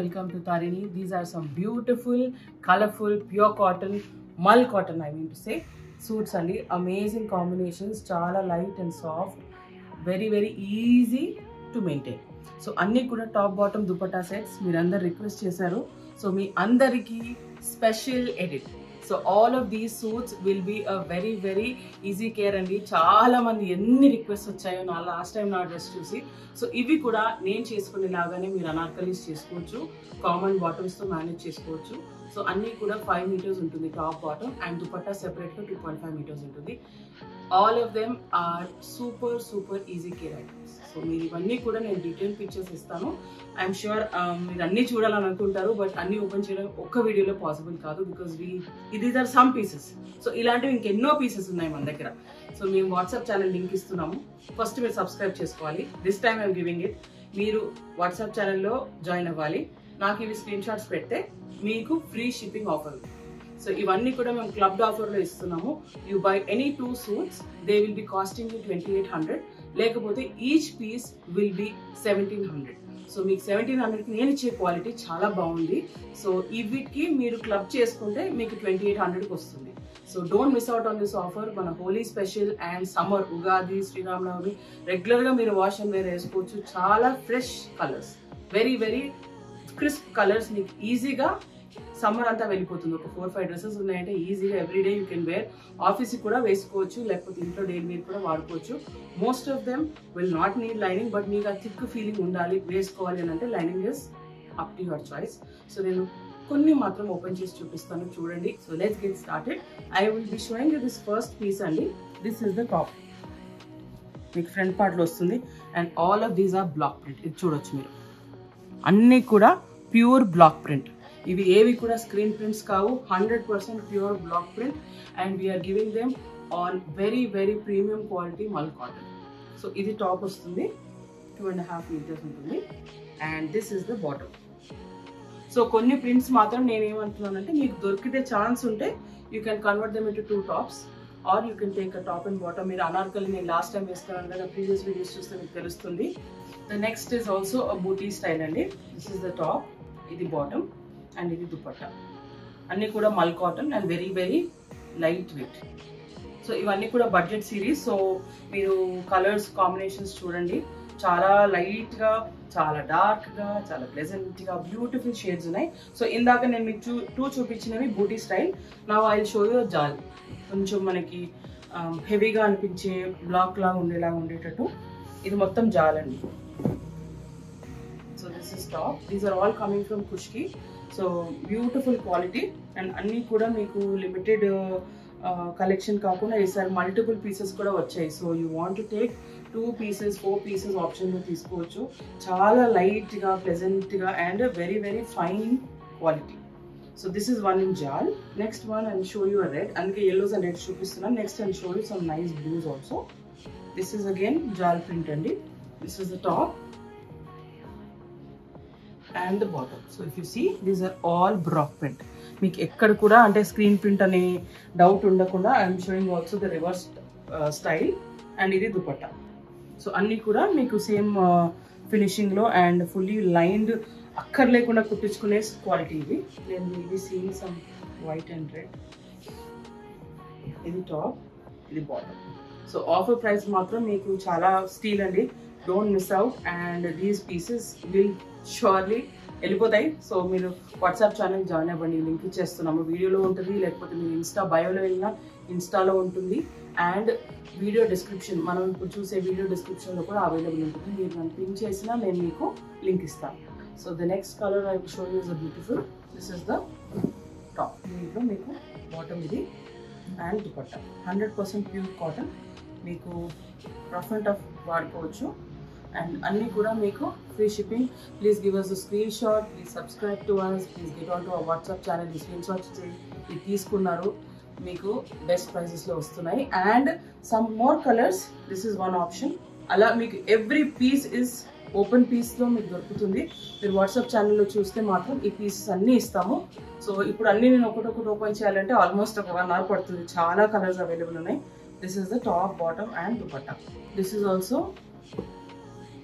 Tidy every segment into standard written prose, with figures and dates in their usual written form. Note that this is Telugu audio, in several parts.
welcome to Tarini. These are some beautiful, colorful, pure cotton, mull cotton I mean to say, suits and amazing combinations, chala light and soft, very easy to maintain. So anni kuda top bottom dupatta sets meerandaru request chesaru. So me andariki special edit. So all of these suits will be a very easy care andi. Chaala mandi enni requests vachayo na last time na dress chusi. So ivi kuda nenu chesukone lagane meer anarkalis chesukochu, common bottoms to manage chesukochu. So anni kuda 5 meters untundi top bottom and dupatta separate ga 2.5 meters untundi. All of them are super easy care items. So meer ivanni kuda nenu detailed pictures istanu. I am sure meer anni chudalani anukuntaru, but anni open cheyadam okka video lo possible kaadu because these are some pieces. So ilantivi inkenno pieces unnai మన దగ్గర. So మేము వాట్సాప్ ఛానల్ లింక్ ఇస్తున్నాము. ఫస్ట్ మీరు సబ్స్క్రైబ్ చేసుకోవాలి. This time I'm giving it. మీరు వాట్సాప్ ఛానల్లో జాయిన్ అవ్వాలి. నాకు ఇవి స్క్రీన్ షాట్స్ పెడితే మీకు ఫ్రీ షిప్పింగ్ ఆఫర్. సో ఇవన్నీ కూడా మేము క్లబ్డ్ ఆఫర్లో ఇస్తున్నాము. You buy any 2 suits, they will be costing you 2800, లేకపోతే each piece will be 1700. So మీకు 1700కి నేను ఇచ్చే క్వాలిటీ చాలా బాగుంది. సో వీటికి మీరు క్లబ్ చేసుకుంటే మీకు 2800కి వస్తుంది. So don't miss out on this offer. మన Holi special and summer, Ugadi, Sriramanavami రెగ్యులర్గా మీరు వాష్ అండ్ వేర్ వేసుకోవచ్చు. చాలా fresh colours, very crisp colours. మీకు ఈజీగా సమ్మర్ అంతా వెళ్ళిపోతుంది. ఒక 4-5 డ్రెస్సెస్ ఉన్నాయంటే ఈజీగా ఎవ్రీడే యూ కెన్ వేర్. ఆఫీస్కి కూడా వేసుకోవచ్చు, లేకపోతే ఇంట్లో డైలీ వేర్ కూడా వాడుకోవచ్చు. Most of them will not need lining, but మీకు ఆ థిక్ ఫీలింగ్ ఉండాలి వేసుకోవాలి అని అంటే lining is up to your choice. So నేను కొన్ని మాత్రం ఓపెన్ చేసి చూపిస్తాను, చూడండి. So let's get started. I will be showing you this first piece అండి. This is the top. మీకు ఫ్రంట్ పార్ట్లో వస్తుంది and all of these are black print. ఇది చూడొచ్చు మీరు, అన్నీ కూడా ప్యూర్ బ్లాక్ ప్రింట్. ఇవి ఏవి కూడా స్క్రీన్ ప్రింట్స్ కావు, 100% pure block print. And we're giving them on very premium quality mul cotton. So ఇది టాప్ వస్తుంది, 2.5 meters ఉంటుంది. And this is the bottom. So కొన్ని ప్రింట్స్ మాత్రం నేనేమంటున్నానంటే మీకు దొరికితే ఛాన్స్ ఉంటే you can convert them into 2 tops or you can take a top and bottom. మీరు అనార్కలి నేను లాస్ట్ టైం వేసుకున్నాను కదా, ప్రీవియస్ వీడియోస్ చూస్తే మీకు తెలుస్తుంది. The next is also a buti style అండి. దిస్ ఇస్ ద టాప్, ఇది బాటమ్ అండ్ ఇది దుపట్టా. అన్నీ కూడా mul cotton and very light weight. So ఇవన్నీ కూడా బడ్జెట్ సిరీస్. సో మీరు కలర్స్ కాంబినేషన్స్ చూడండి, చాలా లైట్గా, చాలా డార్క్గా, చాలా ప్లెజెంట్గా బ్యూటిఫుల్ షేడ్స్ ఉన్నాయి. సో ఇందాక నేను మీకు 2 చూపించినవి బూటీ స్టైల్. నా ఐ షో యూ జాల్. కొంచెం మనకి హెవీగా అనిపించే బ్లాక్ లాగా ఉండేటట్టు ఇది మొత్తం జాల్ అండి. So this is top. These are all coming from కుష్కి. సో బ్యూటిఫుల్ క్వాలిటీ అండ్ అన్నీ కూడా మీకు లిమిటెడ్ కలెక్షన్ కాకుండా ఈసారి మల్టిపుల్ పీసెస్ కూడా వచ్చాయి. So you want to take 2 pieces 4 pieces ఆప్షన్లో తీసుకోవచ్చు. చాలా లైట్గా, ప్లెజెంట్గా and very fine quality. So this is one in జాల్. Next one I show you red. అందుకే yellows అండ్ రెడ్స్ చూపిస్తున్నాను. Next I show you some nice blues also. This is again జాల్ ప్రింట్ అండి. This is the top and the bottom. So if you see, these are all block print. మీకు ఎక్కడ కూడా అంటే స్క్రీన్ ప్రింట్ అనే డౌట్ ఉండకుండా I'm showing also the reverse style. And ఇది దుపట్టా. సో అన్నీ కూడా మీకు సేమ్ ఫినిషింగ్లో అండ్ ఫుల్లీ లైన్డ్, అక్కర్ లేకుండా కుట్టించుకునే క్వాలిటీ ఇవి. నేను ఇది scene some white and red. ఇది టాప్, ఇది బాటమ్. సో ఆఫర్ ప్రైస్ మాత్రం మీకు చాలా స్టీల్ అండి. Don't miss out. And these pieces will surely వెళ్ళిపోతాయి. సో మీరు వాట్సాప్ ఛానల్ జాయిన్ అవ్వండి, లింక్ ఇచ్చేస్తున్నాము. వీడియోలో ఉంటుంది, లేకపోతే మీరు ఇన్స్టా బయోలో వెళ్ళినా ఇన్స్టాలో ఉంటుంది. అండ్ వీడియో డిస్క్రిప్షన్, మనం ఇప్పుడు చూసే వీడియో డిస్క్రిప్షన్లో కూడా అవైలబుల్ ఉంటుంది. మీరు నన్ను పిన్ చేసినా నేను మీకు లింక్ ఇస్తాను. So the next colour I will show you is a beautiful. This is the top. దీంట్లో మీకు బాటమ్ ఇది అండ్ దుపట్టా. 100% pure cotton. మీకు రఫ్ అండ్ టఫ్ వాడుకోవచ్చు. అండ్ అన్నీ కూడా మీకు free shipping. Please give us a screenshot, please subscribe to us, please get on to our WhatsApp channel. ఈ స్క్రీన్ షాట్స్ ఇది తీసుకున్నారు, మీకు బెస్ట్ ప్రైజెస్లో వస్తున్నాయి. And some more colours, this is one option. అలా మీకు ఎవ్రీ పీస్ ఇస్ ఓపెన్ పీస్లో మీకు దొరుకుతుంది. మీరు వాట్సాప్ ఛానల్లో చూస్తే మాత్రం ఈ పీసెస్ అన్నీ ఇస్తాము. సో ఇప్పుడు అన్నీ నేను ఒకటొకటి ఓపెన్ చేయాలంటే ఆల్మోస్ట్ ఒక 1 hour పడుతుంది. చాలా కలర్స్ అవైలబుల్ ఉన్నాయి. This is the top, bottom and dupatta. This is also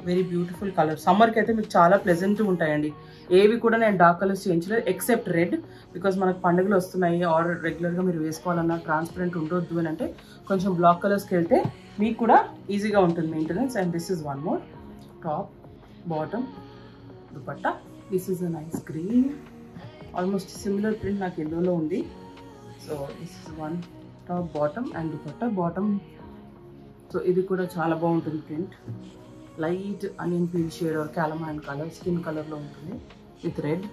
very beautiful colour. సమ్మర్కి అయితే మీకు చాలా ప్లెజెంట్గా ఉంటాయండి. ఏవి కూడా నేను డార్క్ కలర్స్ చేయించలేదు ఎక్సెప్ట్ రెడ్, బికాస్ మనకు పండుగలు వస్తున్నాయి ఆర్ రెగ్యులర్గా మీరు వేసుకోవాలన్నా ట్రాన్స్పరెంట్ ఉండొద్దు అని అంటే కొంచెం బ్లాక్ కలర్స్కి వెళ్తే మీకు కూడా ఈజీగా ఉంటుంది maintenance. And this is one more top bottom dupatta. This is a nice green, almost similar print నాకు ఎల్లోలో ఉంది. So this is one top bottom and dupatta bottom. So ఇది కూడా చాలా బాగుంటుంది print, light onion peel shade are calamine colour skin కలర్లో ఉంటుంది with red.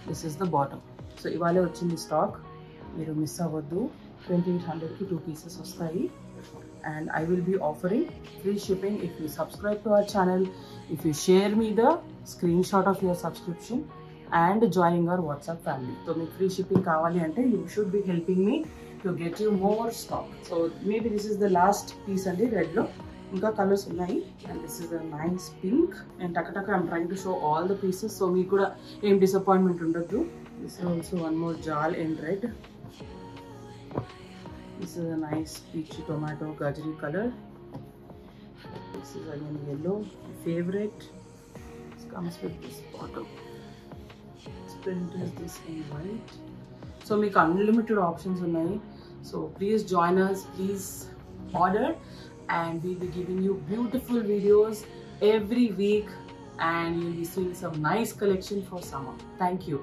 This is the bottom. So ఇవాళే వచ్చింది స్టాక్, మీరు మిస్ అవ్వద్దు. 2800కి 2 పీసెస్ వస్తాయి. And I will be offering free shipping if you subscribe to our channel, if you share me the screenshot of your subscription and joining our WhatsApp family. So make free shipping kavali ante you should be helping me to get you more stock. So maybe this is the last piece andi red lo inka colors unnai. And this is a nice pink and taka I'm trying to show all the pieces so me kuda em disappointment undaddu. This is also one more jal in red. This is a nice peachy tomato gajri color. This is again yellow, my favorite. This comes with this bottom. This print is this in white. So make unlimited options unnai. So please join us, please order, and we'll be giving you beautiful videos every week, and you'll be seeing some nice collection for summer. Thank you.